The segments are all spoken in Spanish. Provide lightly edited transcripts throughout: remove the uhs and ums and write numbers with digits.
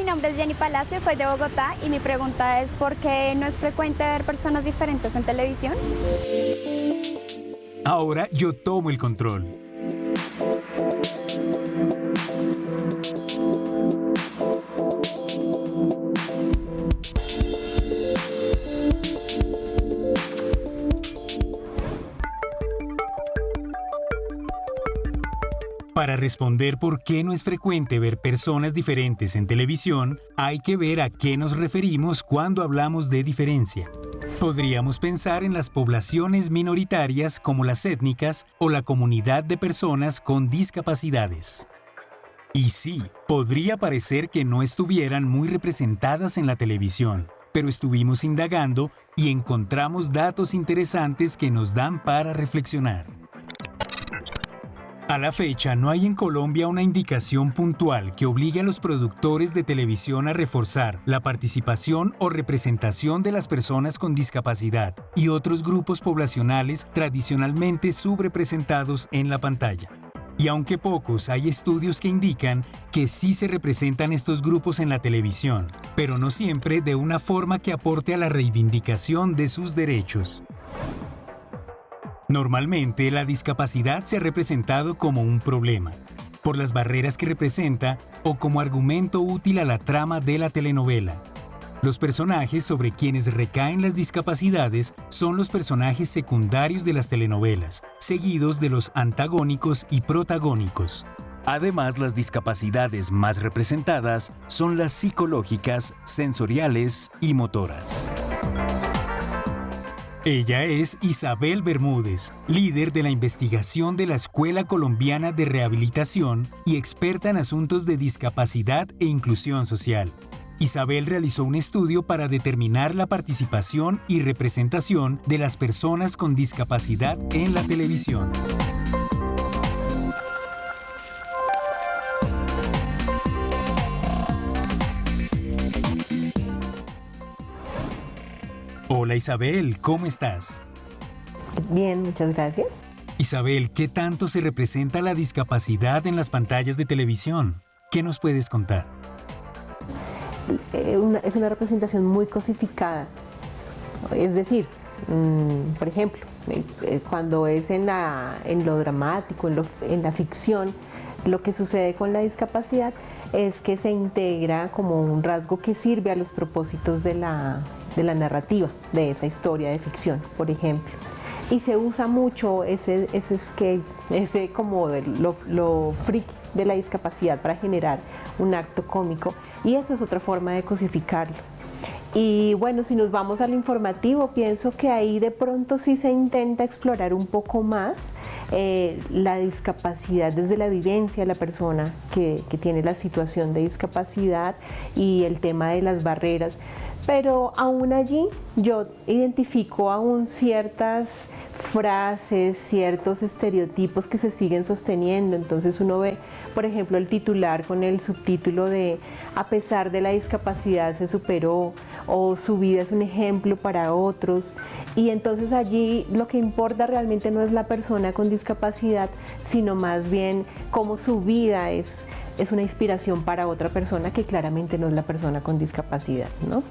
mi nombre es Jenny Palacio, soy de Bogotá y mi pregunta es ¿por qué no es frecuente ver personas diferentes en televisión? Ahora yo tomo el control. Para responder por qué no es frecuente ver personas diferentes en televisión, hay que ver a qué nos referimos cuando hablamos de diferencia. Podríamos pensar en las poblaciones minoritarias como las étnicas o la comunidad de personas con discapacidades. Y sí, podría parecer que no estuvieran muy representadas en la televisión, pero estuvimos indagando y encontramos datos interesantes que nos dan para reflexionar. A la fecha, no hay en Colombia una indicación puntual que obligue a los productores de televisión a reforzar la participación o representación de las personas con discapacidad y otros grupos poblacionales tradicionalmente subrepresentados en la pantalla. Y aunque pocos, hay estudios que indican que sí se representan estos grupos en la televisión, pero no siempre de una forma que aporte a la reivindicación de sus derechos. Normalmente, la discapacidad se ha representado como un problema, por las barreras que representa o como argumento útil a la trama de la telenovela. Los personajes sobre quienes recaen las discapacidades son los personajes secundarios de las telenovelas, seguidos de los antagónicos y protagónicos. Además, las discapacidades más representadas son las psicológicas, sensoriales y motoras. Ella es Isabel Bermúdez, líder de la investigación de la Escuela Colombiana de Rehabilitación y experta en asuntos de discapacidad e inclusión social. Isabel realizó un estudio para determinar la participación y representación de las personas con discapacidad en la televisión. Hola Isabel, ¿cómo estás? Bien, muchas gracias. Isabel, ¿qué tanto se representa la discapacidad en las pantallas de televisión? ¿Qué nos puedes contar? Es una representación muy cosificada. Es decir, por ejemplo, cuando es en lo dramático, en la ficción, lo que sucede con la discapacidad es que se integra como un rasgo que sirve a los propósitos de la narrativa de esa historia de ficción, por ejemplo. Y se usa mucho ese skate, ese como lo friki de la discapacidad para generar un acto cómico, y eso es otra forma de cosificarlo. Y bueno, si nos vamos al informativo, pienso que ahí de pronto sí se intenta explorar un poco más la discapacidad desde la vivencia de la persona que tiene la situación de discapacidad y el tema de las barreras. Pero aún allí yo identifico aún ciertas frases, ciertos estereotipos que se siguen sosteniendo. Entonces uno ve, por ejemplo, el titular con el subtítulo de "A pesar de la discapacidad se superó" o "Su vida es un ejemplo para otros". Y entonces allí lo que importa realmente no es la persona con discapacidad, sino más bien cómo su vida es una inspiración para otra persona que claramente no es la persona con discapacidad, ¿no?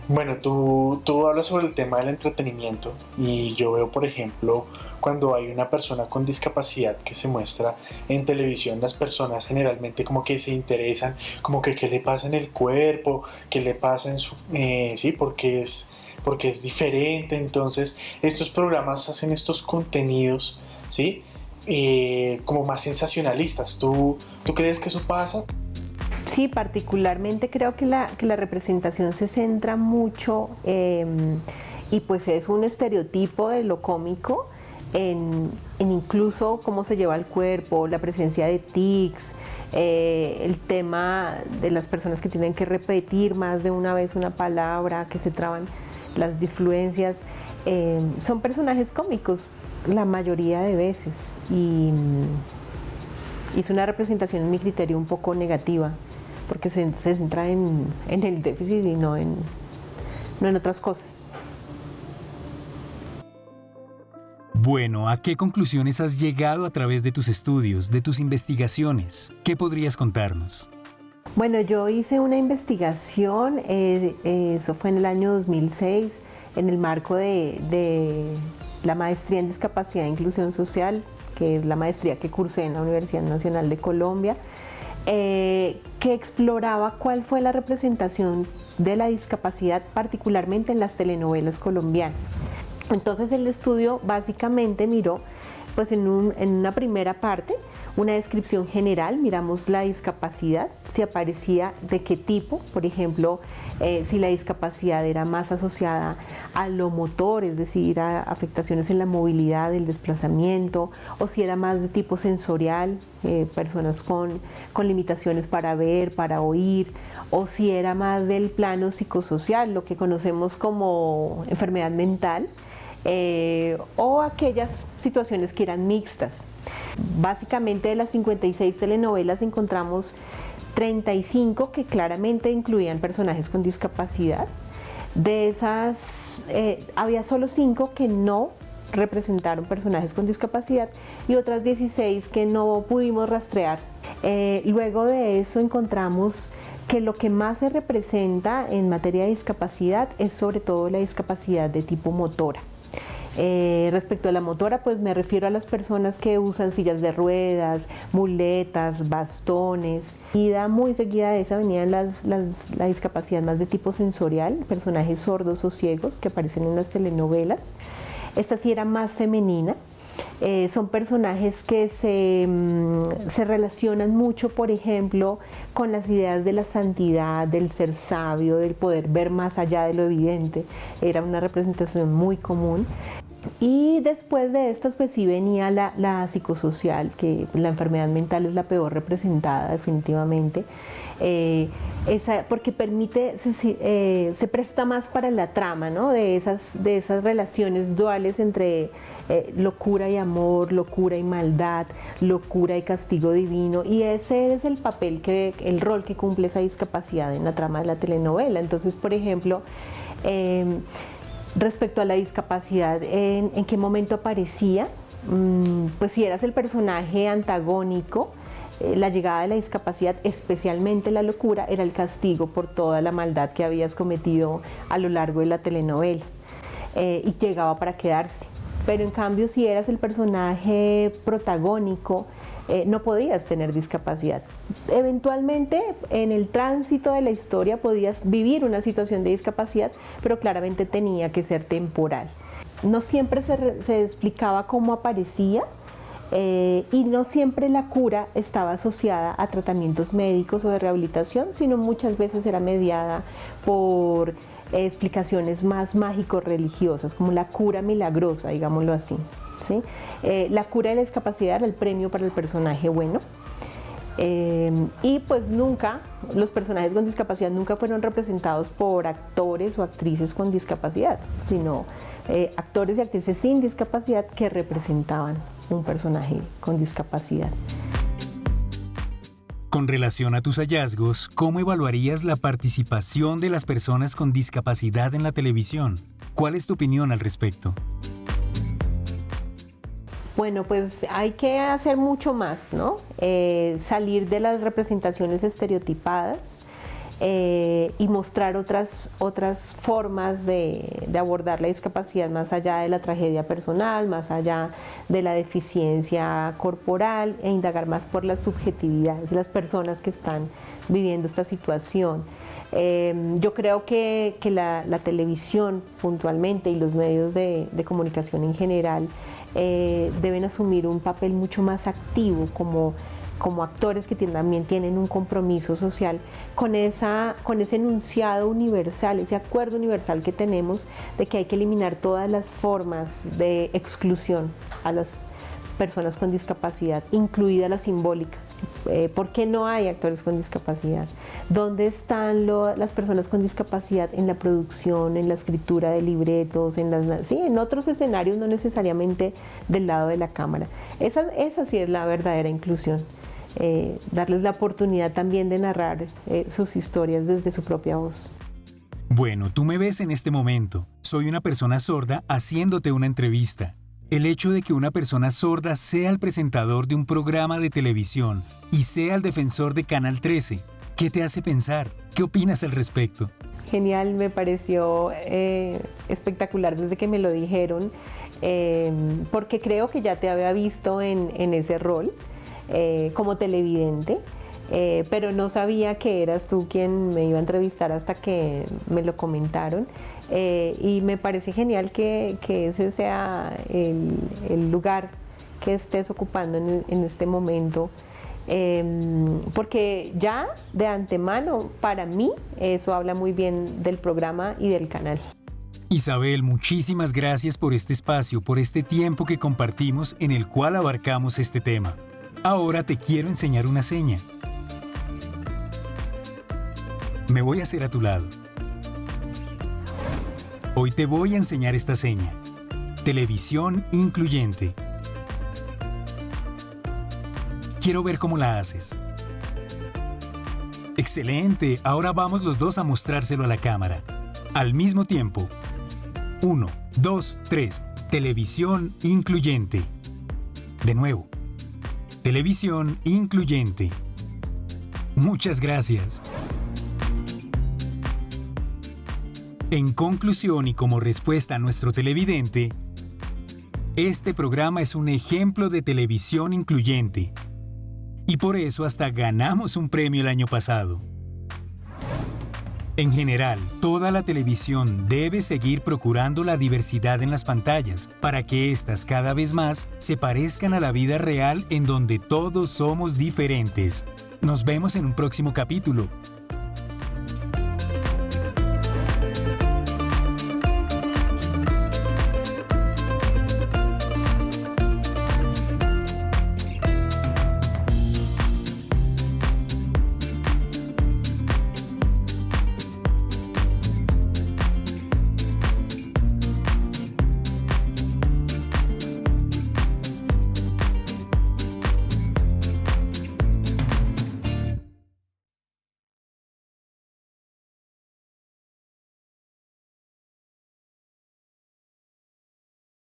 Bueno, tú hablas sobre el tema del entretenimiento y yo veo, por ejemplo, cuando hay una persona con discapacidad que se muestra en televisión, las personas generalmente como que se interesan, como que qué le pasa en el cuerpo, qué le pasa en su... sí, porque es diferente. Entonces estos programas hacen estos contenidos, ¿sí? Como más sensacionalistas. ¿Tú crees que eso pasa? Sí, particularmente creo que la representación se centra mucho y pues es un estereotipo de lo cómico en incluso cómo se lleva el cuerpo, la presencia de tics, el tema de las personas que tienen que repetir más de una vez una palabra, que se traban las disfluencias. Son personajes cómicos la mayoría de veces y es una representación en mi criterio un poco negativa, porque se centra en el déficit y no en otras cosas. Bueno, ¿a qué conclusiones has llegado a través de tus estudios, de tus investigaciones? ¿Qué podrías contarnos? Bueno, yo hice una investigación, eso fue en el año 2006, en el marco de la maestría en discapacidad e inclusión social, que es la maestría que cursé en la Universidad Nacional de Colombia, que exploraba cuál fue la representación de la discapacidad, particularmente en las telenovelas colombianas. Entonces el estudio básicamente miró, pues en una primera parte, una descripción general, miramos la discapacidad, si aparecía de qué tipo, por ejemplo, si la discapacidad era más asociada a lo motor, es decir, a afectaciones en la movilidad, el desplazamiento, o si era más de tipo sensorial, personas con limitaciones para ver, para oír, o si era más del plano psicosocial, lo que conocemos como enfermedad mental, o aquellas situaciones que eran mixtas. Básicamente de las 56 telenovelas encontramos 35 que claramente incluían personajes con discapacidad. De esas había solo 5 que no representaron personajes con discapacidad y otras 16 que no pudimos rastrear. Luego de eso encontramos que lo que más se representa en materia de discapacidad es sobre todo la discapacidad de tipo motora. Respecto a la motora, pues me refiero a las personas que usan sillas de ruedas, muletas, bastones. Y muy seguida de esa venían la discapacidad más de tipo sensorial, personajes sordos o ciegos que aparecen en las telenovelas. Esta sí era más femenina. Son personajes que se relacionan mucho, por ejemplo, con las ideas de la santidad, del ser sabio, del poder ver más allá de lo evidente. Era una representación muy común. Y después de estas, pues sí venía la psicosocial, que la enfermedad mental es la peor representada definitivamente. Porque se presta más para la trama, ¿no? de esas relaciones duales entre locura y amor, locura y maldad, locura y castigo divino, y ese es el rol que cumple esa discapacidad en la trama de la telenovela. Entonces, por ejemplo, respecto a la discapacidad, ¿en qué momento aparecía? Pues si eras el personaje antagónico, la llegada de la discapacidad, especialmente la locura, era el castigo por toda la maldad que habías cometido a lo largo de la telenovela, y llegaba para quedarse. Pero en cambio, si eras el personaje protagónico, no podías tener discapacidad. Eventualmente, en el tránsito de la historia podías vivir una situación de discapacidad, pero claramente tenía que ser temporal. No siempre se explicaba cómo aparecía, y no siempre la cura estaba asociada a tratamientos médicos o de rehabilitación, sino muchas veces era mediada por explicaciones más mágico-religiosas, como la cura milagrosa, digámoslo así, ¿sí? La cura de la discapacidad era el premio para el personaje bueno. Y pues los personajes con discapacidad nunca fueron representados por actores o actrices con discapacidad, sino actores y actrices sin discapacidad que representaban un personaje con discapacidad. Con relación a tus hallazgos, ¿cómo evaluarías la participación de las personas con discapacidad en la televisión? ¿Cuál es tu opinión al respecto? Bueno, pues hay que hacer mucho más, ¿no? Salir de las representaciones estereotipadas, y mostrar otras formas de abordar la discapacidad más allá de la tragedia personal, más allá de la deficiencia corporal, e indagar más por las subjetividades de las personas que están viviendo esta situación. Yo creo que la televisión puntualmente y los medios de comunicación en general deben asumir un papel mucho más activo como actores que también tienen un compromiso social con ese enunciado universal, ese acuerdo universal que tenemos de que hay que eliminar todas las formas de exclusión a las personas con discapacidad, incluida la simbólica. ¿Por qué no hay actores con discapacidad? ¿Dónde están las personas con discapacidad en la producción, en la escritura de libretos, en otros escenarios, no necesariamente del lado de la cámara? Esa sí es la verdadera inclusión. Darles la oportunidad también de narrar sus historias desde su propia voz. Bueno, tú me ves en este momento. Soy una persona sorda haciéndote una entrevista. El hecho de que una persona sorda sea el presentador de un programa de televisión y sea el defensor de Canal 13, ¿qué te hace pensar? ¿Qué opinas al respecto? Genial, me pareció espectacular desde que me lo dijeron, porque creo que ya te había visto en ese rol como televidente, pero no sabía que eras tú quien me iba a entrevistar hasta que me lo comentaron. Y me parece genial que ese sea el lugar que estés ocupando en este momento, porque ya de antemano para mí eso habla muy bien del programa y del canal. Isabel, muchísimas gracias por este espacio, por este tiempo que compartimos en el cual abarcamos este tema. Ahora te quiero enseñar una seña. Me voy a hacer a tu lado. Hoy te voy a enseñar esta seña. Televisión incluyente. Quiero ver cómo la haces. ¡Excelente! Ahora vamos los dos a mostrárselo a la cámara. Al mismo tiempo. 1, 2, 3. Televisión incluyente. De nuevo. Televisión incluyente. Muchas gracias. En conclusión y como respuesta a nuestro televidente, este programa es un ejemplo de televisión incluyente. Y por eso hasta ganamos un premio el año pasado. En general, toda la televisión debe seguir procurando la diversidad en las pantallas para que éstas cada vez más se parezcan a la vida real en donde todos somos diferentes. Nos vemos en un próximo capítulo.